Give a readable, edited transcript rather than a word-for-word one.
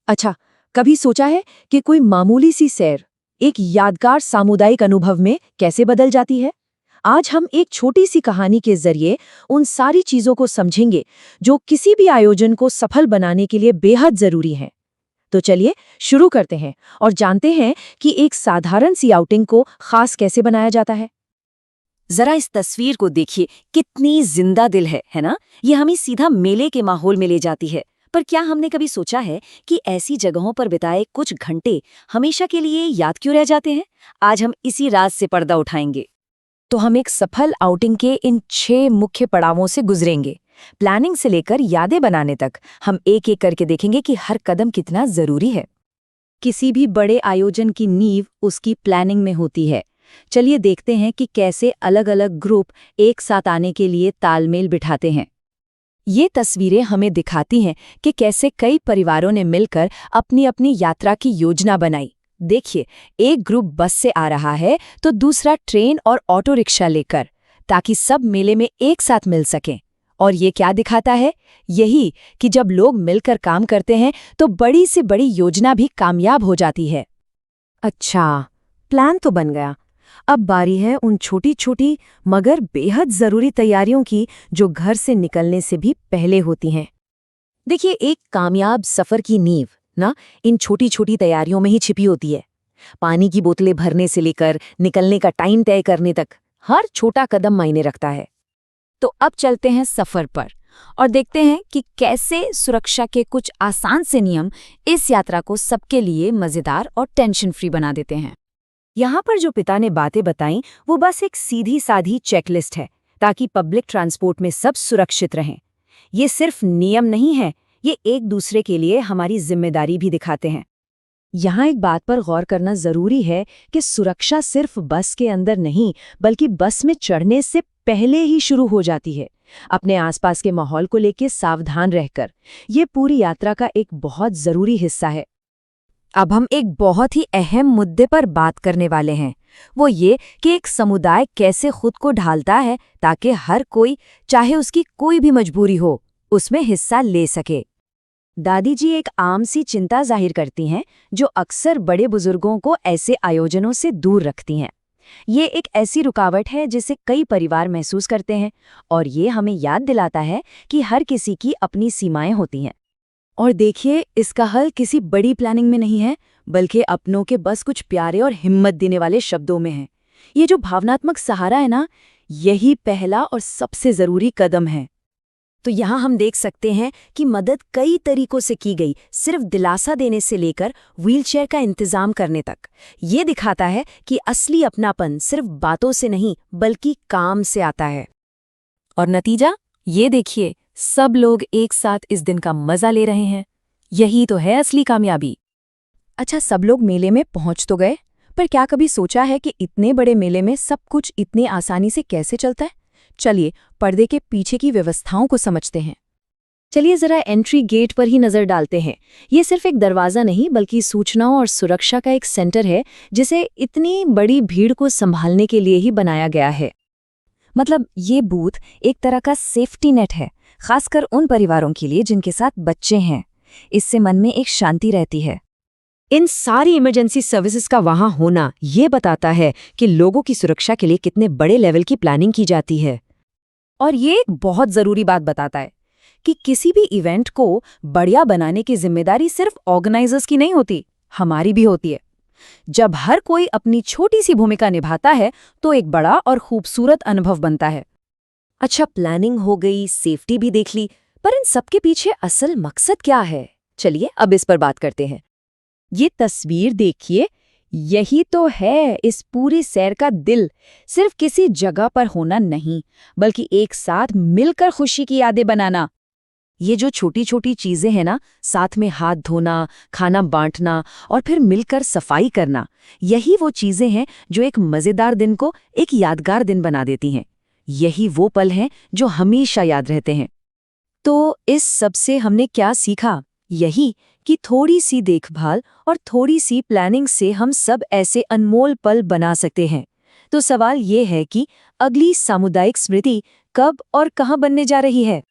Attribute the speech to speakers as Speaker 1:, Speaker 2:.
Speaker 1: अच्छा, कभी सोचा है कि कोई मामूली सी सैर एक यादगार सामुदायिक अनुभव में कैसे बदल जाती है? आज हम एक छोटी सी कहानी के जरिए उन सारी चीजों को समझेंगे जो किसी भी आयोजन को सफल बनाने के लिए बेहद जरूरी हैं। तो चलिए शुरू करते हैं और जानते हैं कि एक साधारण सी आउटिंग को खास कैसे बनाया जाता है।
Speaker 2: जरा इस तस्वीर को देखिए, कितनी जिंदा दिल है ना? ये हमें सीधा मेले के माहौल में ले जाती है। पर क्या हमने कभी सोचा है कि ऐसी जगहों पर बिताए कुछ घंटे हमेशा के लिए याद क्यों रह जाते हैं? आज हम इसी राज से पर्दा उठाएंगे।
Speaker 1: तो हम एक सफल आउटिंग के इन 6 मुख्य पड़ावों से गुजरेंगे। प्लानिंग से लेकर यादें बनाने तक हम एक एक करके देखेंगे कि हर कदम कितना जरूरी है। किसी भी बड़े आयोजन की नींव उसकी प्लानिंग में होती है। चलिए देखते हैं कि कैसे अलग-अलग ग्रुप एक साथ आने के लिए तालमेल बिठाते हैं। ये तस्वीरें हमें दिखाती हैं कि कैसे कई परिवारों ने मिलकर अपनी अपनी यात्रा की योजना बनाई। देखिए, एक ग्रुप बस से आ रहा है तो दूसरा ट्रेन और ऑटो रिक्शा लेकर, ताकि सब मेले में एक साथ मिल सकें। और ये क्या दिखाता है? यही कि जब लोग मिलकर काम करते हैं तो बड़ी से बड़ी योजना भी कामयाब हो जाती है। अच्छा, प्लान तो बन गया। अब बारी है उन छोटी छोटी मगर बेहद जरूरी तैयारियों की जो घर से निकलने से भी पहले होती हैं। देखिए, एक कामयाब सफर की नींव ना इन छोटी छोटी तैयारियों में ही छिपी होती है। पानी की बोतलें भरने से लेकर निकलने का टाइम तय करने तक हर छोटा कदम मायने रखता है। तो अब चलते हैं सफर पर और देखते हैं कि कैसे सुरक्षा के कुछ आसान से नियम इस यात्रा को सबके लिए मजेदार और टेंशन फ्री बना देते हैं। यहाँ पर जो पिता ने बातें बताईं वो बस एक सीधी साधी चेकलिस्ट है ताकि पब्लिक ट्रांसपोर्ट में सब सुरक्षित रहें। ये सिर्फ नियम नहीं है, ये एक दूसरे के लिए हमारी जिम्मेदारी भी दिखाते हैं। यहाँ एक बात पर गौर करना जरूरी है कि सुरक्षा सिर्फ बस के अंदर नहीं बल्कि बस में चढ़ने से पहले ही शुरू हो जाती है। अपने आसपास के माहौल को लेकर सावधान रहकर ये पूरी यात्रा का एक बहुत जरूरी हिस्सा है। अब हम एक बहुत ही अहम मुद्दे पर बात करने वाले हैं, वो ये कि एक समुदाय कैसे खुद को ढालता है ताकि हर कोई, चाहे उसकी कोई भी मजबूरी हो, उसमें हिस्सा ले सके। दादी जी एक आम सी चिंता जाहिर करती हैं जो अक्सर बड़े बुजुर्गों को ऐसे आयोजनों से दूर रखती हैं। ये एक ऐसी रुकावट है जिसे कई परिवार महसूस करते हैं और ये हमें याद दिलाता है कि हर किसी की अपनी सीमाएं होती हैं। और देखिए, इसका हल किसी बड़ी प्लानिंग में नहीं है बल्कि अपनों के बस कुछ प्यारे और हिम्मत देने वाले शब्दों में है। ये जो भावनात्मक सहारा है ना, यही पहला और सबसे जरूरी कदम है। तो यहाँ हम देख सकते हैं कि मदद कई तरीकों से की गई, सिर्फ दिलासा देने से लेकर व्हीलचेयर का इंतजाम करने तक। ये दिखाता है कि असली अपनापन सिर्फ बातों से नहीं बल्कि काम से आता है। और नतीजा ये देखिए, सब लोग एक साथ इस दिन का मजा ले रहे हैं। यही तो है असली कामयाबी। अच्छा, सब लोग मेले में पहुंच तो गए, पर क्या कभी सोचा है कि इतने बड़े मेले में सब कुछ इतनी आसानी से कैसे चलता है? चलिए पर्दे के पीछे की व्यवस्थाओं को समझते हैं। चलिए जरा एंट्री गेट पर ही नजर डालते हैं। ये सिर्फ एक दरवाजा नहीं बल्कि सूचनाओं और सुरक्षा का एक सेंटर है जिसे इतनी बड़ी भीड़ को संभालने के लिए ही बनाया गया है। मतलब ये बूथ एक तरह का सेफ्टी नेट है, खासकर उन परिवारों के लिए जिनके साथ बच्चे हैं। इससे मन में एक शांति रहती है। इन सारी इमरजेंसी सर्विसेज का वहां होना ये बताता है कि लोगों की सुरक्षा के लिए कितने बड़े लेवल की प्लानिंग की जाती है। और ये एक बहुत जरूरी बात बताता है कि किसी भी इवेंट को बढ़िया बनाने की जिम्मेदारी सिर्फ ऑर्गेनाइजर्स की नहीं होती, हमारी भी होती है। जब हर कोई अपनी छोटी सी भूमिका निभाता है तो एक बड़ा और खूबसूरत अनुभव बनता है। अच्छा, प्लानिंग हो गई, सेफ्टी भी देख ली, पर इन सबके पीछे असल मकसद क्या है? चलिए अब इस पर बात करते हैं। ये तस्वीर देखिए, यही तो है इस पूरी सैर का दिल। सिर्फ किसी जगह पर होना नहीं बल्कि एक साथ मिलकर खुशी की यादें बनाना। ये जो छोटी छोटी चीजें हैं ना, साथ में हाथ धोना, खाना बांटना और फिर मिलकर सफाई करना, यही वो चीजें हैं जो एक मजेदार दिन को एक यादगार दिन बना देती हैं। यही वो पल हैं जो हमेशा याद रहते हैं। तो इस सब से हमने क्या सीखा? यही कि थोड़ी सी देखभाल और थोड़ी सी प्लानिंग से हम सब ऐसे अनमोल पल बना सकते हैं। तो सवाल ये है कि अगली सामुदायिक स्मृति कब और कहां बनने जा रही है?